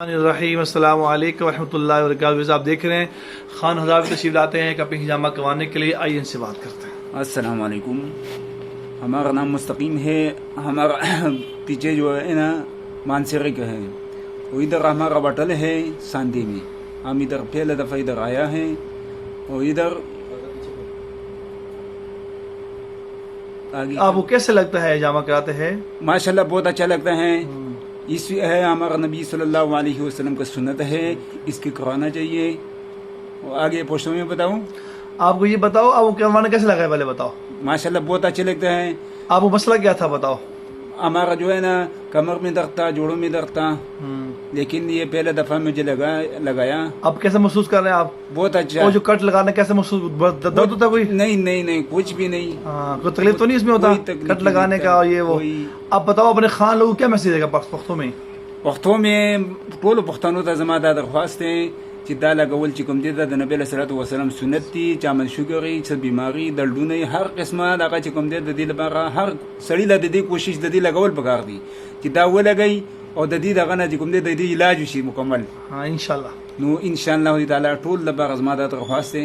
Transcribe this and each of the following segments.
الرحیم السلام علیکم ورحمۃ اللہ وبرکاتہ۔ آپ دیکھ رہے ہیں خان حضرات تشریف لاتے ہیں کپڑے ہجامہ کروانے کے لیے، آئیے ان سے بات کرتے ہیں۔ السلام علیکم، ہمارا نام مستقیم ہے، ہمارا پیچھے جو ہے نا مانسیری کا ہے، وہ ادھر ہمارا بٹل ہے ساندھی میں، ہم ادھر پہلے دفعہ ادھر آیا ہے، اور ادھر آپ کو کیسے لگتا ہے ہجامہ کراتے ہیں؟ ماشاءاللہ بہت اچھا لگتا ہے۔ اس ہے ہمارا نبی صلی اللہ علیہ وسلم کا سنت ہے، اس کی کرانا چاہیے۔ اور آگے پوچھوں میں بتاؤں؟ آپ کو یہ بتاؤ آپ کو کروانا کیسے لگا ہے، پہلے بتاؤ۔ ماشاءاللہ بہت اچھا لگتا ہے۔ آپ کو مسئلہ کیا تھا بتاؤ؟ ہمارا جو ہے نا کمر میں درد تھا، جوڑوں میں درد تھا، لیکن یہ پہلے دفعہ مجھے لگایا۔ اب کیسے محسوس کر رہے ہیں آپ؟ بہت اچھا۔ وہ جو کٹ لگانا کیسے محسوس، درد ہوتا کوئی؟ نہیں کچھ بھی نہیں۔ کوئی تکلیف تو نہیں اس میں ہوتا کوئی تکلیف کٹ لگانے نہیں کا اور یہ وہ؟ اب بتاؤ اپنے خان لوگوں کیا میسج دے گا پختوں میں؟ پختوں میں ټولو پښتنو ته زما دا درخواست دی چې دا لګول چې کوم دی د نبی صلی الله علیه وسلم سنت دی، چا من شوګري څه بیماری دردونه هر قسمه دغه چې کوم دی د دې لپاره هر سړی له دې کوشش د دې لګول پکار دی چې دا ولګي او د دې دغه نه چې کوم دی د دې علاج وشي مکمل۔ ہاں انشاءاللہ، نو ان شاء الله تعالی ټول لپاره زما دا درخواست دی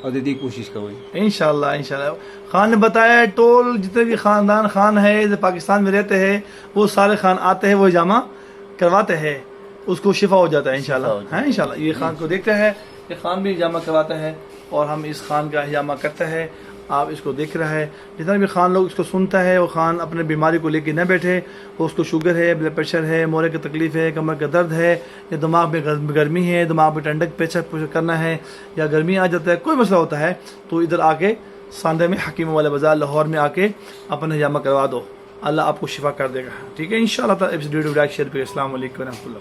اور د دې کوشش کوئ انشاءاللہ۔ خان نے بتایا ہے ٹول جتنے بھی خاندان خان ہے جو پاکستان میں رہتے ہیں وہ سارے خان آتے ہیں، وہ ہجامہ کرواتے ہیں، اس کو شفا ہو جاتا ہے انشاءاللہ۔ ہاں انشاءاللہ، یہ خان کو دیکھتے ہیں، یہ خان بھی ہجامہ کرواتا ہے اور ہم اس خان کا ہجامہ کرتے ہیں۔ آپ اس کو دیکھ رہے ہیں، جتنا بھی خان لوگ اس کو سنتا ہے وہ خان اپنے بیماری کو لے کے نہ بیٹھے، وہ اس کو شوگر ہے، بلڈ پریشر ہے، موڑے کی تکلیف ہے، کمر کا درد ہے، یا دماغ میں گرمی ہے، دماغ میں ٹھنڈک پیچھا کرنا ہے، یا گرمی آ جاتا ہے، کوئی مسئلہ ہوتا ہے تو ادھر آ کے ساندھے میں حکیم والا بازار لاہور میں آ کے اپنا ہجامہ کروا دو، اللہ آپ کو شفا کر دے گا، ٹھیک ہے انشاءاللہ۔ اس ویڈیو کو لائک شیئر کریں۔ السلام علیکم ورحمۃ اللہ۔